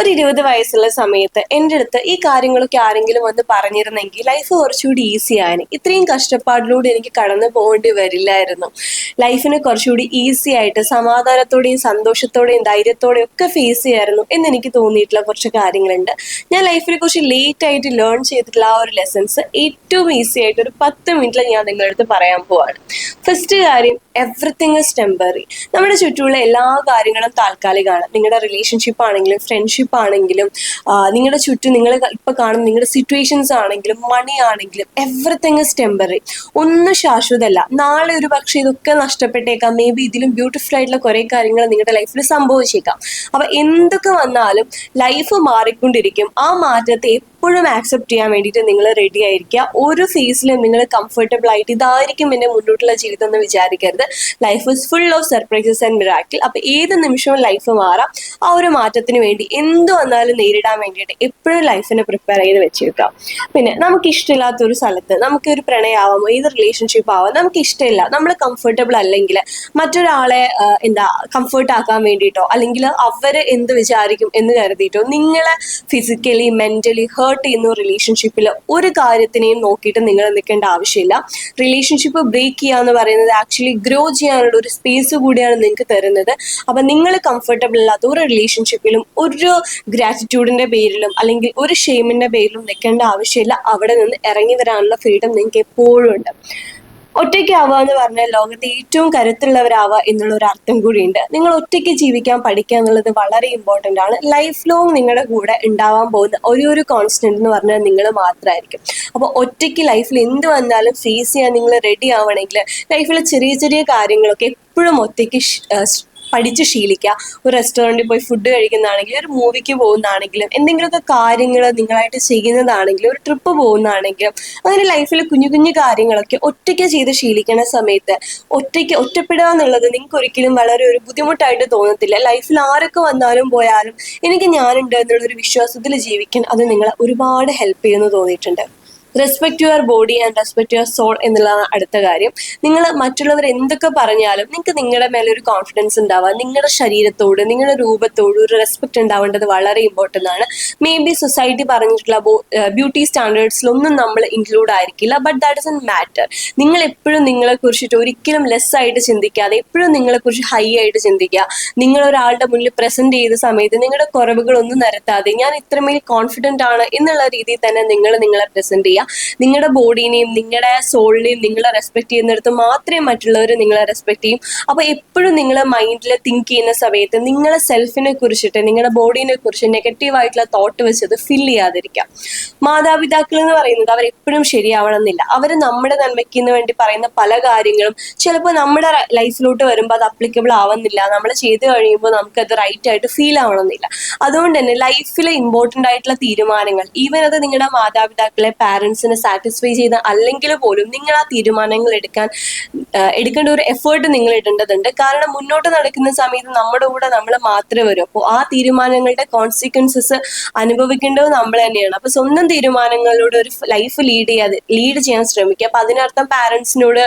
ഒരു 20 വയസ്സുള്ള സമയത്ത് എൻ്റെ അടുത്ത് ഈ കാര്യങ്ങളൊക്കെ ആരെങ്കിലും വന്ന് പറഞ്ഞിരുന്നെങ്കിൽ ലൈഫ് കുറച്ചുകൂടി ഈസി ആയേനെ. ഇത്രയും കഷ്ടപ്പാടിലൂടെ എനിക്ക് കടന്നു പോകേണ്ടി വരില്ലായിരുന്നു. ലൈഫിനെ കുറച്ചുകൂടി ഈസി ആയിട്ട് സമാധാനത്തോടെയും സന്തോഷത്തോടെയും ധൈര്യത്തോടെയും ഒക്കെ ഫേസ് ചെയ്യായിരുന്നു എന്ന് എനിക്ക് തോന്നിയിട്ടുള്ള കുറച്ച് കാര്യങ്ങളുണ്ട്. ഞാൻ ലൈഫിനെ കുറിച്ച് ലേറ്റ് ആയിട്ട് ലേൺ ചെയ്തിട്ടുള്ള ആ ഒരു ലെസൺസ് ഏറ്റവും ഈസി ആയിട്ട് ഒരു 10 മിനിറ്റിൽ ഞാൻ നിങ്ങളുടെ അടുത്ത് പറയാൻ പോവാണ്. ഫസ്റ്റ് കാര്യം, എവറിത്തിങ് ഇസ് ടെമ്പററി. നമ്മുടെ ചുറ്റുമുള്ള എല്ലാ കാര്യങ്ങളും താൽക്കാലികമാണ്. നിങ്ങളുടെ റിലേഷൻഷിപ്പ് ആണെങ്കിലും ഫ്രണ്ട്ഷിപ്പ് ആണെങ്കിലും നിങ്ങളുടെ ചുറ്റും നിങ്ങൾ ഇപ്പൊ കാണുന്ന നിങ്ങളുടെ സിറ്റുവേഷൻസ് ആണെങ്കിലും മണി ആണെങ്കിലും എവറിത്തിങ് ഇസ് ടെമ്പററി. ഒന്നും ശാശ്വതമല്ല. നാളെ ഒരു പക്ഷേ ഇതൊക്കെ നഷ്ടപ്പെട്ടേക്കാം. മേ ബി ഇതിലും ബ്യൂട്ടിഫുൾ ആയിട്ടുള്ള കുറെ കാര്യങ്ങൾ നിങ്ങളുടെ ലൈഫിൽ സംഭവിച്ചേക്കാം. അപ്പൊ എന്തൊക്കെ വന്നാലും ലൈഫ് മാറിക്കൊണ്ടിരിക്കും. ആ മാറ്റത്തെ എപ്പോഴും ആക്സെപ്റ്റ് ചെയ്യാൻ വേണ്ടിയിട്ട് നിങ്ങൾ റെഡി ആയിരിക്കുക. ഒരു ഫേസിലും നിങ്ങൾ കംഫർട്ടബിൾ ആയിട്ട് ഇതായിരിക്കും എൻ്റെ മുന്നോട്ടുള്ള ജീവിതം എന്ന് വിചാരിക്കരുത്. Life is full of surprises and miracle. അപ്പൊ ഏത് നിമിഷവും ലൈഫ് മാറാം. ആ ഒരു മാറ്റത്തിന് വേണ്ടി എന്ത് വന്നാലും നേരിടാൻ വേണ്ടിയിട്ട് എപ്പോഴും ലൈഫിനെ പ്രിപ്പയർ ചെയ്ത് വെച്ചേക്കാം. പിന്നെ നമുക്ക് ഇഷ്ടമില്ലാത്ത ഒരു സ്ഥലത്ത് നമുക്കൊരു പ്രണയമാവാമോ ഏത് റിലേഷൻഷിപ്പ് ആവാം, നമുക്ക് ഇഷ്ടമില്ല, നമ്മൾ കംഫർട്ടബിൾ അല്ലെങ്കിൽ മറ്റൊരാളെ കംഫർട്ട് ആക്കാൻ വേണ്ടിയിട്ടോ അല്ലെങ്കിൽ അവർ എന്ത് വിചാരിക്കും എന്ന് കരുതിയിട്ടോ നിങ്ങളെ ഫിസിക്കലി മെന്റലി ഹേർട്ട് ചെയ്യുന്ന റിലേഷൻഷിപ്പിൽ ഒരു കാര്യത്തിനെയും നോക്കിയിട്ട് നിങ്ങൾ നിൽക്കേണ്ട ആവശ്യമില്ല. റിലേഷൻഷിപ്പ് ബ്രേക്ക് ചെയ്യുക എന്ന് പറയുന്നത് ആക്ച്വലി ഗ്രോ ചെയ്യാനുള്ള ഒരു സ്പേസ് കൂടിയാണ് നിങ്ങൾക്ക് തരുന്നത്. അപ്പൊ നിങ്ങൾ കംഫർട്ടബിൾ അല്ലാത്ത ഒരു റിലേഷൻഷിപ്പിലും ഒരു ഗ്രാറ്റിറ്റ്യൂഡിന്റെ പേരിലും അല്ലെങ്കിൽ ഒരു ഷെയിമിന്റെ പേരിലും നിൽക്കേണ്ട ആവശ്യമില്ല. അവിടെ നിന്ന് ഇറങ്ങി വരാനുള്ള ഫ്രീഡം നിങ്ങൾക്ക് എപ്പോഴും ഉണ്ട്. ഒറ്റയ്ക്കാവുക എന്ന് പറഞ്ഞാൽ ലോകത്തെ ഏറ്റവും കരുത്തുള്ളവരാവുക എന്നുള്ള ഒരു അർത്ഥം കൂടിയുണ്ട്. നിങ്ങൾ ഒറ്റയ്ക്ക് ജീവിക്കാൻ പഠിക്കുക എന്നുള്ളത് വളരെ ഇമ്പോർട്ടൻ്റ് ആണ്. ലൈഫ് ലോങ് നിങ്ങളുടെ കൂടെ ഉണ്ടാവാൻ പോകുന്ന ഒരു കോൺസ്റ്റന്റ് എന്ന് പറഞ്ഞാൽ നിങ്ങൾ മാത്രമായിരിക്കും. അപ്പോൾ ഒറ്റയ്ക്ക് ലൈഫിൽ എന്ത് വന്നാലും ഫേസ് ചെയ്യാൻ നിങ്ങൾ റെഡി ആവണമെങ്കിൽ ലൈഫിലെ ചെറിയ ചെറിയ കാര്യങ്ങളൊക്കെ എപ്പോഴും ഒറ്റയ്ക്ക് പഠിച്ച് ശീലിക്കുക. ഒരു റെസ്റ്റോറൻറ്റിൽ പോയി ഫുഡ് കഴിക്കുന്നതാണെങ്കിലും ഒരു മൂവിക്ക് പോകുന്നതാണെങ്കിലും എന്തെങ്കിലുമൊക്കെ കാര്യങ്ങൾ നിങ്ങളായിട്ട് ചെയ്യുന്നതാണെങ്കിലും ഒരു ട്രിപ്പ് പോകുന്നതാണെങ്കിലും അങ്ങനെ ലൈഫിൽ കുഞ്ഞു കുഞ്ഞു കാര്യങ്ങളൊക്കെ ഒറ്റയ്ക്ക് ചെയ്ത് ശീലിക്കുന്ന സമയത്ത് ഒറ്റപ്പെടുക എന്നുള്ളത് നിങ്ങൾക്ക് ഒരിക്കലും വളരെ ഒരു ബുദ്ധിമുട്ടായിട്ട് തോന്നത്തില്ല. ലൈഫിൽ ആരൊക്കെ വന്നാലും പോയാലും എനിക്ക് ഞാനുണ്ട് എന്നുള്ളൊരു വിശ്വാസത്തിൽ ജീവിക്കാൻ അത് നിങ്ങളെ ഒരുപാട് ഹെൽപ്പ് ചെയ്യുമെന്ന് തോന്നിയിട്ടുണ്ട്. Respect your body and respect your soul എന്നുള്ളതാണ് അടുത്ത കാര്യം. നിങ്ങൾ മറ്റുള്ളവർ എന്തൊക്കെ പറഞ്ഞാലും നിങ്ങൾക്ക് നിങ്ങളുടെ മേലെ ഒരു കോൺഫിഡൻസ് ഉണ്ടാവുക. നിങ്ങളുടെ ശരീരത്തോട് നിങ്ങളുടെ രൂപത്തോട് ഒരു റെസ്പെക്ട് ഉണ്ടാവേണ്ടത് വളരെ ഇമ്പോർട്ടൻ്റ് ആണ്. മേ ബി സൊസൈറ്റി പറഞ്ഞിട്ടുള്ള ബ്യൂട്ടി സ്റ്റാൻഡേർഡ്സിലൊന്നും നമ്മൾ ഇൻക്ലൂഡ് ആയിരിക്കില്ല. But that doesn't matter. നിങ്ങൾ എപ്പോഴും നിങ്ങളെ കുറിച്ചിട്ട് ഒരിക്കലും ലെസ് ആയിട്ട് ചിന്തിക്കാതെ എപ്പോഴും നിങ്ങളെക്കുറിച്ച് ഹൈ ആയിട്ട് ചിന്തിക്കുക. നിങ്ങൾ ഒരാളുടെ മുന്നിൽ പ്രസന്റ് ചെയ്ത സമയത്ത് നിങ്ങളുടെ കുറവുകളൊന്നും നിരത്താതെ ഞാൻ ഇത്രമേൽ കോൺഫിഡൻ്റ് ആണ് എന്നുള്ള രീതിയിൽ തന്നെ നിങ്ങളെ പ്രസന്റ് ചെയ്യുക. നിങ്ങളുടെ ബോഡീനെയും നിങ്ങളുടെ സോളിനെയും നിങ്ങളെ റെസ്പെക്ട് ചെയ്യുന്നിടത്ത് മാത്രമേ മറ്റുള്ളവർ നിങ്ങളെ റെസ്പെക്ട് ചെയ്യും. അപ്പൊ എപ്പോഴും നിങ്ങൾ മൈൻഡിൽ തിങ്ക് ചെയ്യുന്ന സമയത്ത് നിങ്ങളെ സെൽഫിനെ കുറിച്ചിട്ട് നിങ്ങളുടെ ബോഡീനെ കുറിച്ച് നെഗറ്റീവായിട്ടുള്ള തോട്ട് വെച്ചത് ഫിൽ ചെയ്യാതിരിക്കാം. മാതാപിതാക്കൾ എന്ന് പറയുന്നത് അവരെപ്പോഴും ശരിയാവണം എന്നില്ല. അവർ നമ്മുടെ നന്മയ്ക്ക് വേണ്ടി പറയുന്ന പല കാര്യങ്ങളും ചിലപ്പോൾ നമ്മുടെ ലൈഫിലോട്ട് വരുമ്പോൾ അത് അപ്ലിക്കബിൾ ആവുന്നില്ല. നമ്മൾ ചെയ്ത് കഴിയുമ്പോൾ നമുക്കത് റൈറ്റ് ആയിട്ട് ഫീൽ ആവണമെന്നില്ല. അതുകൊണ്ട് തന്നെ ലൈഫിലെ ഇമ്പോർട്ടൻ്റ് ആയിട്ടുള്ള തീരുമാനങ്ങൾ ഈവൻ അത് നിങ്ങളുടെ മാതാപിതാക്കളെ പാരൻസിനെ സാറ്റിസ്ഫൈ ചെയ്ത അല്ലെങ്കിൽ പോലും നിങ്ങൾ ആ തീരുമാനങ്ങൾ എടുക്കേണ്ട ഒരു എഫേർട്ട് നിങ്ങൾ ഇടേണ്ടതുണ്ട്. കാരണം മുന്നോട്ട് നടക്കുന്ന സമയത്ത് നമ്മുടെ കൂടെ നമ്മൾ മാത്രമേ വരൂ. അപ്പോൾ ആ തീരുമാനങ്ങളുടെ കോൺസിക്വൻസസ് അനുഭവിക്കേണ്ടത് നമ്മൾ തന്നെയാണ്. അപ്പൊ സ്വന്തം തീരുമാനങ്ങളിലൂടെ ഒരു ലൈഫ് ലീഡ് ചെയ്യാൻ ശ്രമിക്കുക. അപ്പൊ അതിനർത്ഥം പാരൻസിനോട്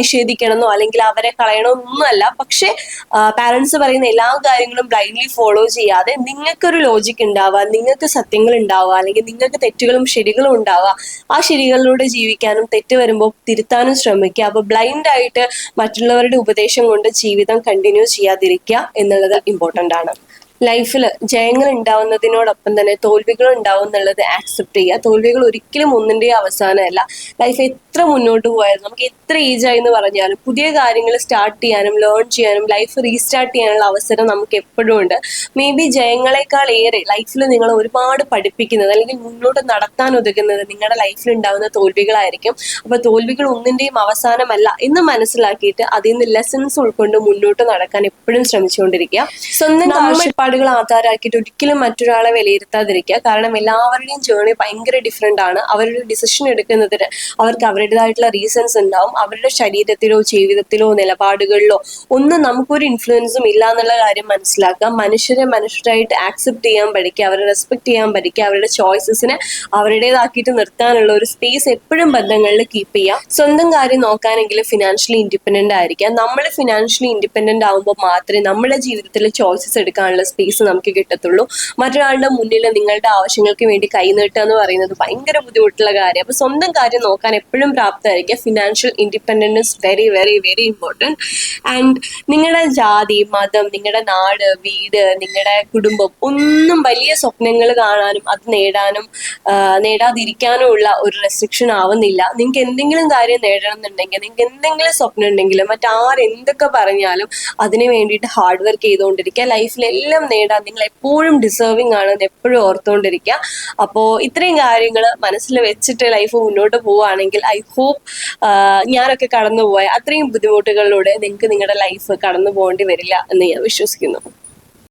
നിഷേധിക്കണമെന്നോ അല്ലെങ്കിൽ അവരെ കളയണമെന്നൊന്നുമല്ല. പക്ഷെ പാരൻസ് പറയുന്ന എല്ലാ കാര്യങ്ങളും ബ്ലൈൻഡ്ലി ഫോളോ ചെയ്യാതെ നിങ്ങൾക്കൊരു ലോജിക് ഉണ്ടാവുക, നിങ്ങൾക്ക് സത്യങ്ങൾ ഉണ്ടാവുക അല്ലെങ്കിൽ നിങ്ങൾക്ക് തെറ്റുകളും ശരികളും ഉണ്ടാവുക. ആ ശരികളിലൂടെ ജീവിക്കാനും തെറ്റ് വരുമ്പോൾ തിരുത്താനും ശ്രമിക്കുക. അപ്പൊ ബ്ലൈൻഡ് ആയിട്ട് മറ്റുള്ളവരുടെ ഉപദേശം കൊണ്ട് ജീവിതം കണ്ടിന്യൂ ചെയ്യാതിരിക്കുക എന്നുള്ളത് ഇമ്പോർട്ടൻ്റ് ആണ്. ലൈഫിൽ ജയങ്ങൾ ഉണ്ടാവുന്നതിനോടൊപ്പം തന്നെ തോൽവികൾ ഉണ്ടാവും എന്നുള്ളത് ആക്സെപ്റ്റ് ചെയ്യുക. തോൽവികൾ ഒരിക്കലും ഒന്നിൻ്റെയും അവസാനമല്ല. ലൈഫ് എത്ര മുന്നോട്ട് പോയാലും നമുക്ക് എത്ര ഏജ് ആയി എന്ന് പറഞ്ഞാലും പുതിയ കാര്യങ്ങൾ സ്റ്റാർട്ട് ചെയ്യാനും ലേൺ ചെയ്യാനും ലൈഫ് റീസ്റ്റാർട്ട് ചെയ്യാനുള്ള അവസരം നമുക്ക് എപ്പോഴും ഉണ്ട്. മേ ബി ജയങ്ങളെക്കാൾ ഏറെ ലൈഫിൽ നിങ്ങൾ ഒരുപാട് പഠിപ്പിക്കുന്നത് അല്ലെങ്കിൽ മുന്നോട്ട് നടത്താൻ ഒതുക്കുന്നത് നിങ്ങളുടെ ലൈഫിൽ ഉണ്ടാവുന്ന തോൽവികളായിരിക്കും. അപ്പൊ തോൽവികൾ ഒന്നിൻ്റെയും അവസാനമല്ല എന്ന് മനസ്സിലാക്കിയിട്ട് അതിൽ നിന്ന് ലെസൺസ് ഉൾക്കൊണ്ട് മുന്നോട്ട് നടക്കാൻ എപ്പോഴും ശ്രമിച്ചുകൊണ്ടിരിക്കുക. സ്വന്തം കാഴ്ചപ്പാടുകൾ ആധാരമാക്കിയിട്ട് ഒരിക്കലും മറ്റൊരാളെ വിലയിരുത്താതിരിക്കുക. കാരണം എല്ലാവരുടെയും ജേർണി ഭയങ്കര ഡിഫറെൻ്റ് ആണ്. അവരുടെ ഡിസിഷൻ എടുക്കുന്നതിന് അവർക്ക് അവരുടേതായിട്ടുള്ള റീസൺസ് ഉണ്ടാവും. അവരുടെ ശരീരത്തിലോ ജീവിതത്തിലോ നിലപാടുകളിലോ ഒന്നും നമുക്കൊരു ഇൻഫ്ലുവൻസും ഇല്ല എന്നുള്ള കാര്യം മനസ്സിലാക്കുക. മനുഷ്യരായിട്ട് ആക്സെപ്റ്റ് ചെയ്യാൻ പഠിക്കുക, അവരെ റെസ്പെക്ട് ചെയ്യാൻ പഠിക്കുക, അവരുടെ ചോയ്സസിനെ അവരുടേതാക്കിയിട്ട് നിർത്താനുള്ള ഒരു സ്പേസ് എപ്പോഴും ബന്ധങ്ങളിൽ കീപ്പ് ചെയ്യുക. സ്വന്തം കാര്യം നോക്കാനെങ്കിലും ഫിനാൻഷ്യലി ഇൻഡിപെൻഡന്റ് ആയിരിക്കുക. നമ്മൾ ഫിനാൻഷ്യലി ഇൻഡിപെൻഡന്റ് ആകുമ്പോൾ മാത്രമേ നമ്മുടെ ജീവിതത്തിൽ ചോയ്സസ് എടുക്കാനുള്ള സ്പേസ് നമുക്ക് കിട്ടത്തുള്ളൂ. മറ്റൊരാളുടെ മുന്നിൽ നിങ്ങളുടെ ആവശ്യങ്ങൾക്ക് വേണ്ടി കൈനീട്ടുക എന്ന് പറയുന്നത് ഭയങ്കര ബുദ്ധിമുട്ടുള്ള കാര്യം. അപ്പൊ സ്വന്തം കാര്യം നോക്കാൻ എപ്പോഴും പ്രാപ്തമായിരിക്കുക. Financial independence is very very very important. And നിങ്ങളുടെ ജാതി, മതം, നിങ്ങളുടെ നാട്, വീട്, നിങ്ങളുടെ കുടുംബം ഒന്നും വലിയ സ്വപ്നങ്ങൾ കാണാനും അത് നേടാതിരിക്കാനും ഉള്ള ഒരു റെസ്ട്രിക്ഷൻ ആവുന്നില്ല. നിങ്ങൾക്ക് എന്തെങ്കിലും കാര്യം നേടണം എന്നുണ്ടെങ്കിൽ, നിങ്ങൾക്ക് എന്തെങ്കിലും സ്വപ്നം ഉണ്ടെങ്കിൽ, മറ്റാരെന്തൊക്കെ പറഞ്ഞാലും അതിന് വേണ്ടിയിട്ട് ഹാർഡ് വർക്ക് ചെയ്തുകൊണ്ടിരിക്കുക. ലൈഫിലെല്ലാം നേടാൻ നിങ്ങൾ എപ്പോഴും ഡിസേർവിംഗ് ആണെന്ന് എപ്പോഴും ഓർത്തുകൊണ്ടിരിക്കുക. അപ്പോൾ ഇത്രയും കാര്യങ്ങൾ മനസ്സിൽ വെച്ചിട്ട് ലൈഫ് മുന്നോട്ട് പോവുകയാണെങ്കിൽ ഐ ഹോപ്പ് ഞാനൊക്കെ കടന്നുപോയ അത്രയും ബുദ്ധിമുട്ടുകളിലൂടെ നിങ്ങൾക്ക് നിങ്ങളുടെ ലൈഫ് കടന്നു പോകേണ്ടി വരില്ല എന്ന് ഞാൻ വിശ്വസിക്കുന്നു.